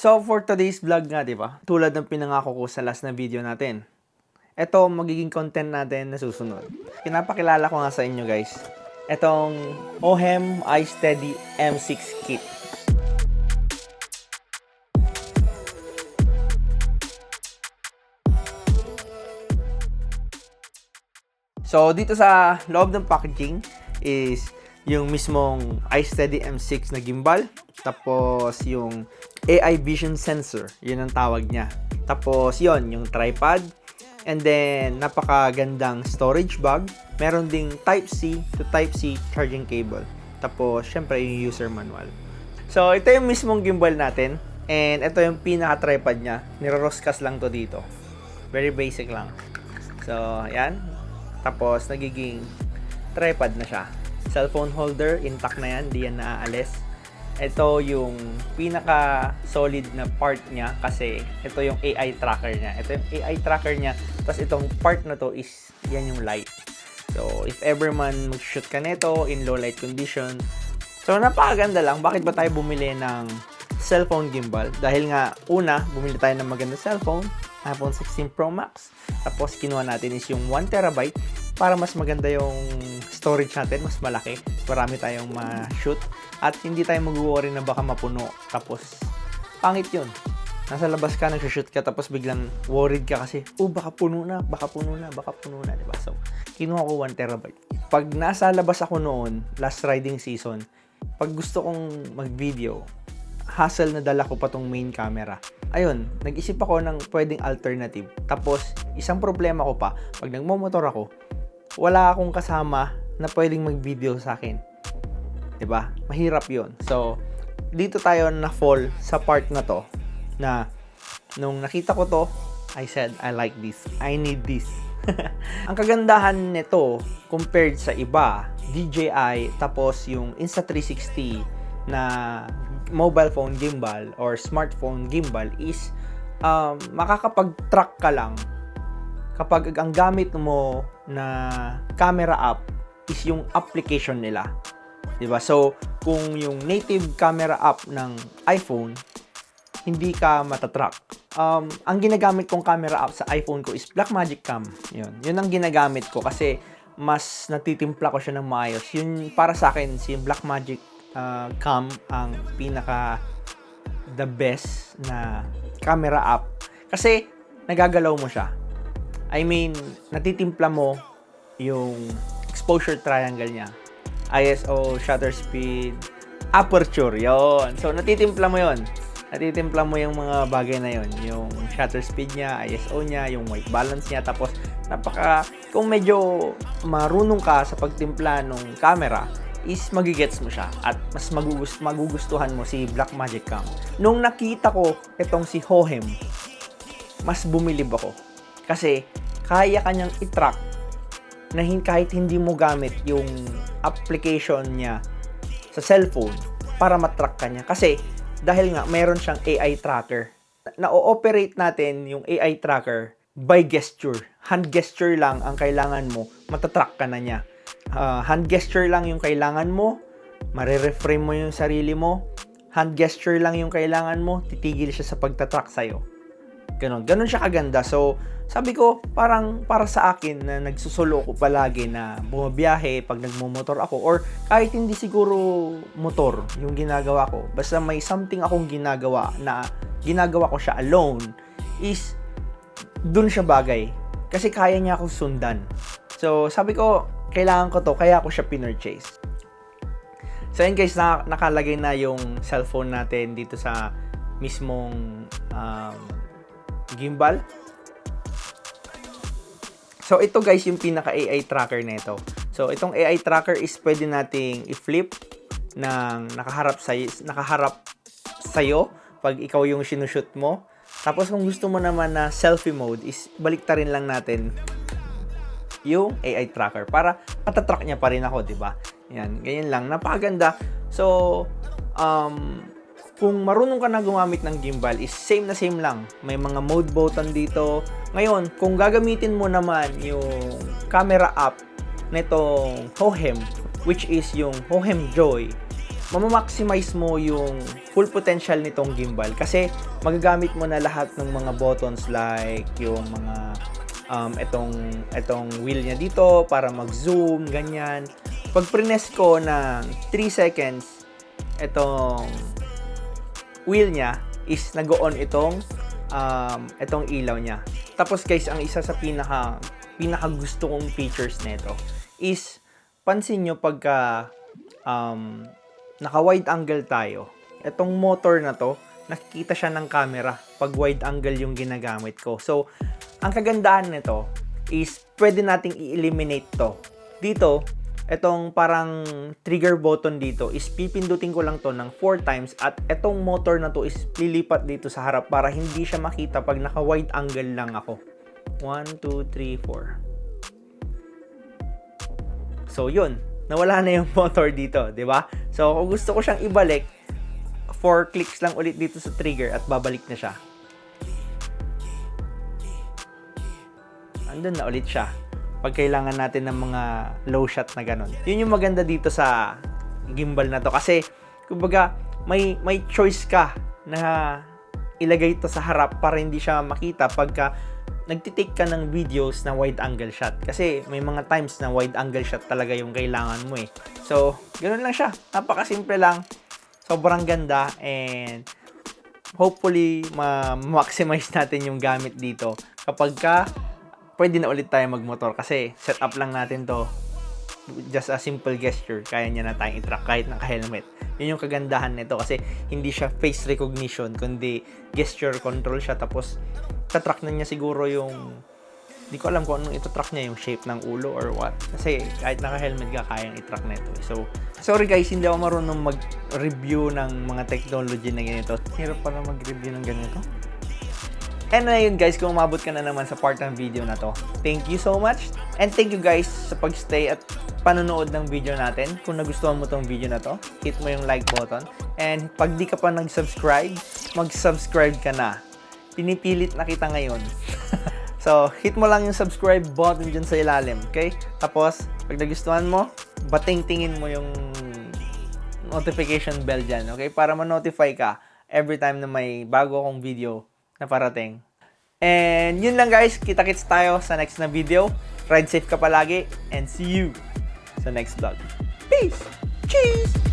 So, for today's vlog nga, di ba? Tulad ng pinangako ko sa last na video natin. Ito, magiging content natin na susunod. Pinapakilala ko nga sa inyo, guys. Itong OHEM iSteady M6 Kit. So, dito sa loob ng packaging is yung mismong iSteady M6 na gimbal. Tapos, yung AI Vision Sensor. Yun ang tawag niya. Tapos, yon yung tripod. And then, napakagandang storage bag. Meron ding Type-C to Type-C charging cable. Tapos, syempre, yung user manual. So, ito yung mismong gimbal natin. And ito yung pinaka-tripod niya. Niroroscas lang to dito. Very basic lang. So, ayan. Tapos, nagiging tripod na siya. Cellphone holder, intact na yan. Di yan naaalis. Ito yung pinaka-solid na part niya kasi ito yung AI tracker niya. Ito yung AI tracker niya. Tapos, itong part na to is, yan yung light. So, if ever man mag-shoot ka nito in low light condition. So, napakaganda lang. Bakit ba tayo bumili ng cellphone gimbal? Dahil nga, una, bumili tayo ng magandang cellphone. iPhone 16 Pro Max. Tapos, kinuha natin is yung 1TB para mas maganda yung storage natin, mas malaki. Marami tayong ma-shoot. At hindi tayo mag-worry na baka mapuno. Tapos, pangit yun. Nasa labas ka, nag-shoot ka, tapos biglang worried ka kasi, baka puno na, diba? So, kinuha ko 1TB. Pag nasa labas ako noon, last riding season, pag gusto kong mag-video, hassle na dala ko pa tong main camera. Ayun, nag-isip ako ng pwedeng alternative. Tapos, isang problema ko pa, pag nagmomotor ako, wala akong kasama na pwedeng mag-video sa akin. 'Di ba? Mahirap 'yon. So, dito tayo na-fall sa part na to na nung nakita ko to, I said, I like this. I need this. Ang kagandahan nito compared sa iba, DJI tapos yung Insta360 na mobile phone gimbal or smartphone gimbal is makakapag-track ka lang kapag ang gamit mo na camera app is yung application nila. 'Di ba? So, kung yung native camera app ng iPhone, hindi ka matatrack. Ang ginagamit kong camera app sa iPhone ko is Blackmagic Cam. Yun ang ginagamit ko kasi mas natitimpla ko siya ng maayos. Yun para sa akin, si Blackmagic Cam ang pinaka the best na camera app kasi nagagalaw mo siya. I mean, natitimpla mo yung exposure triangle niya. ISO, shutter speed, aperture, yon. So, natitimpla mo yon. Natitimpla mo yung mga bagay na yon. Yung shutter speed niya, ISO niya, yung white balance niya. Tapos, kung medyo marunong ka sa pagtimpla ng camera, is magigets mo siya. At mas magugustuhan mo si Blackmagic Cam. Nung nakita ko itong si OHEM, mas bumilib ako. Kasi, kaya kanyang i-track na kahit hindi mo gamit yung application niya sa cellphone para matrack ka niya. Kasi, dahil nga, mayroon siyang AI tracker. Na-ooperate natin yung AI tracker by gesture. Hand gesture lang ang kailangan mo, matatrack ka na niya. Hand gesture lang yung kailangan mo, marereframe mo yung sarili mo. Hand gesture lang yung kailangan mo, titigil siya sa pagtatrack sa'yo. Ganon siya kaganda. So, sabi ko, parang para sa akin na nagsusulo ko palagi na bumabiyahe pag nagmumotor ako or kahit hindi siguro motor yung ginagawa ko. Basta may something akong ginagawa na ginagawa ko siya alone is dun siya bagay. Kasi kaya niya akong sundan. So, sabi ko, kailangan ko to, kaya ako siya pinurchase. So, yun guys, nakalagay na yung cellphone natin dito sa mismong gimbal. So, ito guys, yung pinaka-AI tracker nito. So, itong AI tracker is pwede nating i-flip ng nakaharap sa'yo pag ikaw yung sinushoot mo. Tapos, kung gusto mo naman na selfie mode, is baliktarin lang natin yung AI tracker para matatrack niya pa rin ako, diba? Yan, ganyan lang. Napakaganda. So, kung marunong ka na gumamit ng gimbal is same na same lang. May mga mode button dito. Ngayon, kung gagamitin mo naman yung camera app nitong OHEM, which is yung OHEM Joy, mamamaximize mo yung full potential nitong gimbal kasi magagamit mo na lahat ng mga buttons like yung mga etong wheel niya dito para mag-zoom, ganyan. Pag prines ko ng 3 seconds, etong wheel niya is nag-on itong ilaw niya. Tapos guys, ang isa sa pinaka gusto kong features nito is pansin nyo pagka naka wide angle tayo, etong motor na to, nakikita siya ng camera pag wide angle yung ginagamit ko. So, ang kagandahan nito is pwede nating i-eliminate to. Dito, etong parang trigger button dito is pipindutin ko lang to ng 4 times at etong motor na to is lilipat dito sa harap para hindi siya makita pag naka wide angle lang ako. 1, 2, 3, 4. So, yun. Nawala na yung motor dito, di ba? So, kung gusto ko siyang ibalik, 4 clicks lang ulit dito sa trigger at babalik na siya. Andun na ulit siya. Pag kailangan natin ng mga low shot na ganun. Yun yung maganda dito sa gimbal na to. Kasi, kumbaga, may choice ka na ilagay ito sa harap para hindi siya makita pagka nagtitake ka ng videos na wide angle shot. Kasi may mga times na wide angle shot talaga yung kailangan mo eh. So, ganoon lang siya. Napakasimple lang. Sobrang ganda and hopefully ma-maximize natin yung gamit dito kapag ka pwede na ulit tayo magmotor kasi set up lang natin to. Just a simple gesture, kaya niya na tayong i-track kahit naka-helmet. Yun yung kagandahan nito kasi hindi siya face recognition kundi gesture control siya tapos tatrack na niya siguro yung di ko alam kung anong ito-track niya, yung shape ng ulo or what. Kasi kahit naka-helmet ka, kayang i-track na ito. So, sorry guys, hindi ako marunong mag-review ng mga technology na ganito. Hirap pa na mag-review ng ganito. And ayun guys, kung umabot ka na naman sa part ng video na to, thank you so much. And thank you guys sa pag-stay at panonood ng video natin. Kung nagustuhan mo tong video na to, hit mo yung like button. And pag di ka pa nag-subscribe, mag-subscribe ka na. Pinipilit na kita ngayon. So, hit mo lang yung subscribe button dyan sa ilalim, okay? Tapos, pag nagustuhan mo, bating-tingin mo yung notification bell dyan, okay? Para ma-notify ka every time na may bago akong video na parating. And yun lang guys, kita-kits tayo sa next na video. Ride safe ka palagi and see you sa next vlog. Peace! Cheers!